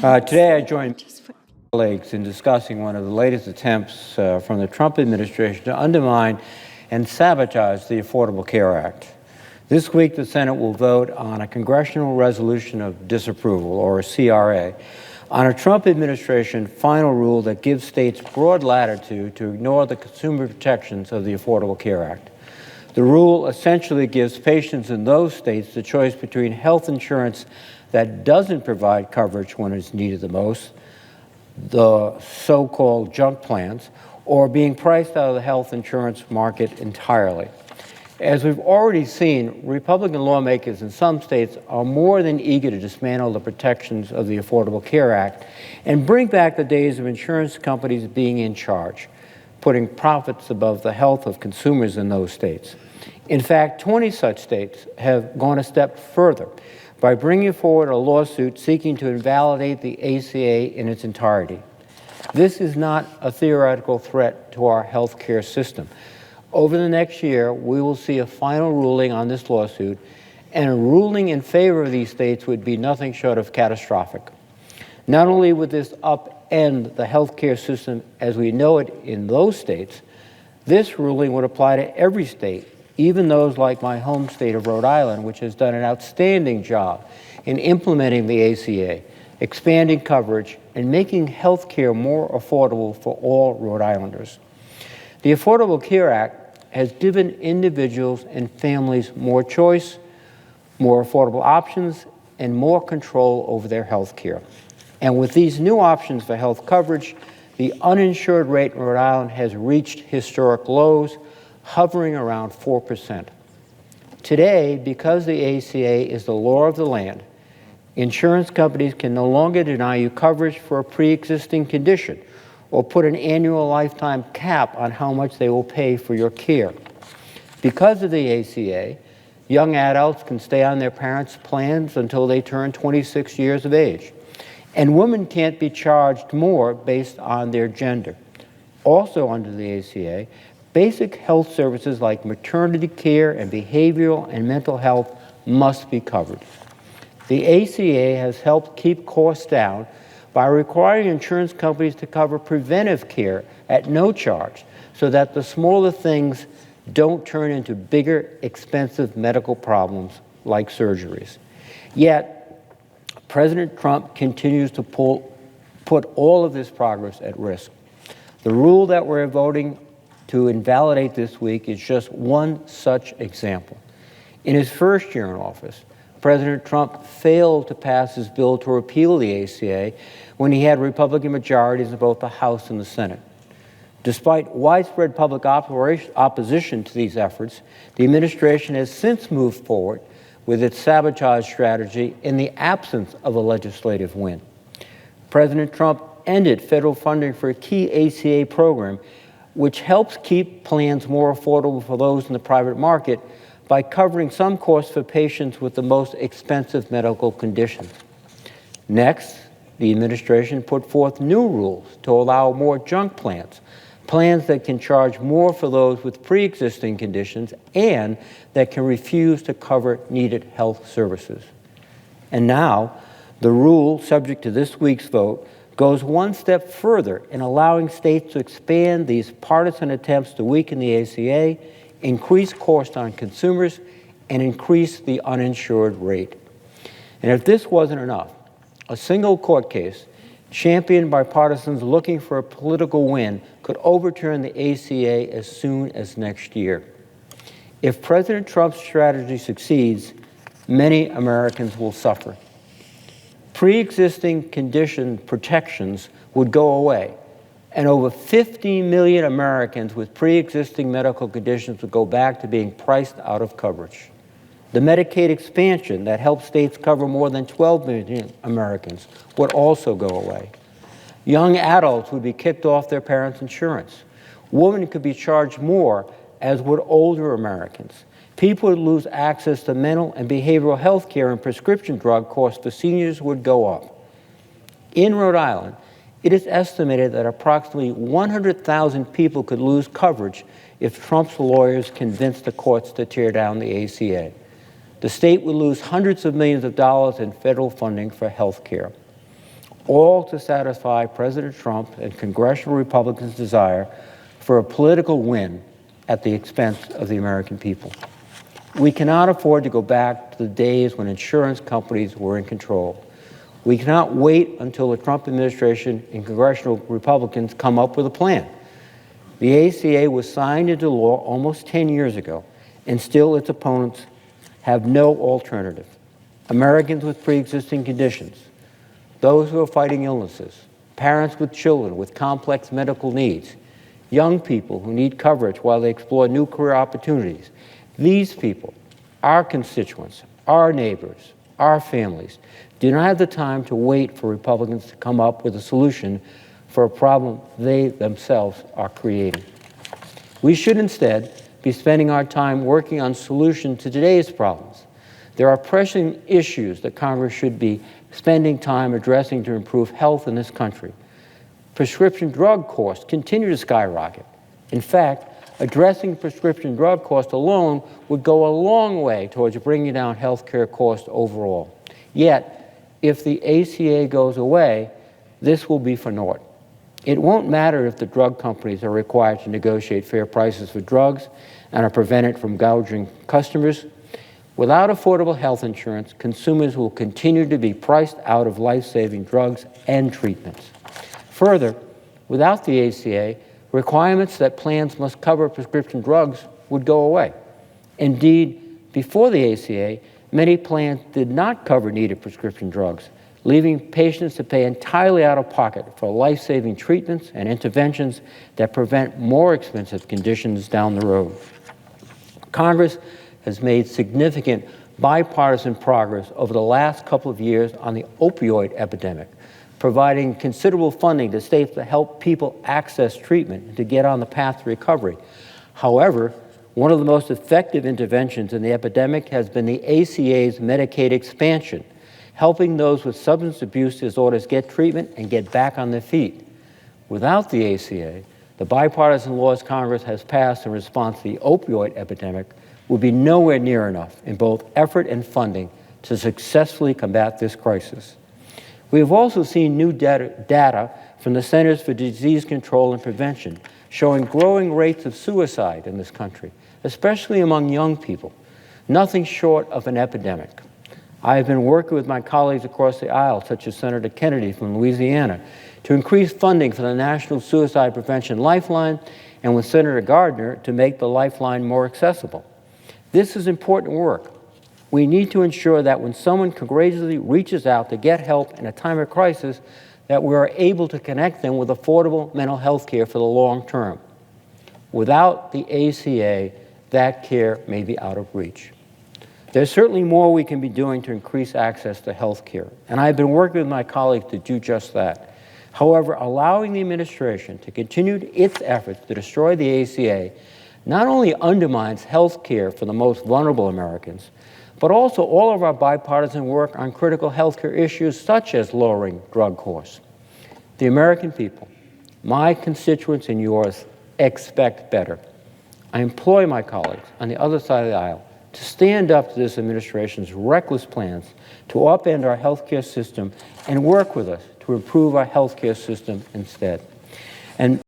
Today I join colleagues in discussing one of the latest attempts from the Trump administration to undermine and sabotage the Affordable Care Act. This week, the Senate will vote on a congressional resolution of disapproval, or a CRA, on a Trump administration final rule that gives states broad latitude to ignore the consumer protections of the Affordable Care Act. The rule essentially gives patients in those states the choice between health insurance that doesn't provide coverage when it's needed the most, the so-called junk plans, or being priced out of the health insurance market entirely. As we've already seen, Republican lawmakers in some states are more than eager to dismantle the protections of the Affordable Care Act and bring back the days of insurance companies being in charge, putting profits above the health of consumers in those states. In fact, 20 such states have gone a step further by bringing forward a lawsuit seeking to invalidate the ACA in its entirety. This is not a theoretical threat to our health care system. Over the next year, we will see a final ruling on this lawsuit, and a ruling in favor of these states would be nothing short of catastrophic. Not only would this upend the health care system as we know it in those states, this ruling would apply to every state, even those like my home state of Rhode Island, which has done an outstanding job in implementing the ACA, expanding coverage, and making health care more affordable for all Rhode Islanders. The Affordable Care Act has given individuals and families more choice, more affordable options, and more control over their health care. And with these new options for health coverage, the uninsured rate in Rhode Island has reached historic lows, hovering around 4%. Today, because the ACA is the law of the land, insurance companies can no longer deny you coverage for a pre-existing condition or put an annual lifetime cap on how much they will pay for your care. Because of the ACA, young adults can stay on their parents' plans until they turn 26 years of age, and women can't be charged more based on their gender. Also under the ACA, basic health services like maternity care and behavioral and mental health must be covered. The ACA has helped keep costs down by requiring insurance companies to cover preventive care at no charge so that the smaller things don't turn into bigger, expensive medical problems like surgeries. Yet, President Trump continues to put all of this progress at risk. The rule that we're voting to invalidate this week is just one such example. In his first year in office, President Trump failed to pass his bill to repeal the ACA when he had Republican majorities in both the House and the Senate. Despite widespread public opposition to these efforts, the administration has since moved forward with its sabotage strategy in the absence of a legislative win. President Trump ended federal funding for a key ACA program, which helps keep plans more affordable for those in the private market by covering some costs for patients with the most expensive medical conditions. Next, the administration put forth new rules to allow more junk plans, plans that can charge more for those with pre-existing conditions and that can refuse to cover needed health services. And now, the rule subject to this week's vote goes one step further in allowing states to expand these partisan attempts to weaken the ACA, increase cost on consumers, and increase the uninsured rate. And if this wasn't enough, a single court case championed by partisans looking for a political win could overturn the ACA as soon as next year. If President Trump's strategy succeeds, many Americans will suffer. Pre-existing condition protections would go away, and over 50 million Americans with pre-existing medical conditions would go back to being priced out of coverage. The Medicaid expansion that helps states cover more than 12 million Americans would also go away. Young adults would be kicked off their parents' insurance. Women could be charged more, as would older Americans. People would lose access to mental and behavioral health care, and prescription drug costs for seniors would go up. In Rhode Island, it is estimated that approximately 100,000 people could lose coverage if Trump's lawyers convinced the courts to tear down the ACA. The state would lose hundreds of millions of dollars in federal funding for health care. all to satisfy President Trump and congressional Republicans' desire for a political win at the expense of the American people. We cannot afford to go back to the days when insurance companies were in control. We cannot wait until the Trump administration and congressional Republicans come up with a plan. The ACA was signed into law almost 10 years ago, and still its opponents have no alternative. Americans with pre-existing conditions, those who are fighting illnesses, parents with children with complex medical needs, young people who need coverage while they explore new career opportunities. These people, our constituents, our neighbors, our families, do not have the time to wait for Republicans to come up with a solution for a problem they themselves are creating. We should instead be spending our time working on solutions to today's problems. There are pressing issues that Congress should be spending time addressing to improve health in this country. Prescription drug costs continue to skyrocket. In fact, addressing prescription drug costs alone would go a long way towards bringing down health care costs overall. Yet, if the ACA goes away, this will be for naught. It won't matter if the drug companies are required to negotiate fair prices for drugs and are prevented from gouging customers. Without affordable health insurance, consumers will continue to be priced out of life-saving drugs and treatments. Further, without the ACA, requirements that plans must cover prescription drugs would go away. Indeed, before the ACA, many plans did not cover needed prescription drugs, leaving patients to pay entirely out of pocket for life-saving treatments and interventions that prevent more expensive conditions down the road. Congress has made significant bipartisan progress over the last couple of years on the opioid epidemic, providing considerable funding to states to help people access treatment and to get on the path to recovery. However, one of the most effective interventions in the epidemic has been the ACA's Medicaid expansion, helping those with substance abuse disorders get treatment and get back on their feet. Without the ACA, the bipartisan laws Congress has passed in response to the opioid epidemic would be nowhere near enough in both effort and funding to successfully combat this crisis. We have also seen new data from the Centers for Disease Control and Prevention showing growing rates of suicide in this country, especially among young people, nothing short of an epidemic. I have been working with my colleagues across the aisle, such as Senator Kennedy from Louisiana, to increase funding for the National Suicide Prevention Lifeline, and with Senator Gardner to make the Lifeline more accessible. This is important work. We need to ensure that when someone courageously reaches out to get help in a time of crisis, that we are able to connect them with affordable mental health care for the long term. Without the ACA, that care may be out of reach. There's certainly more we can be doing to increase access to health care, and I've been working with my colleagues to do just that. However, allowing the administration to continue its efforts to destroy the ACA not only undermines health care for the most vulnerable Americans, but also all of our bipartisan work on critical health care issues such as lowering drug costs. The American people, my constituents and yours, expect better. I implore my colleagues on the other side of the aisle to stand up to this administration's reckless plans to upend our health care system and work with us to improve our health care system instead. And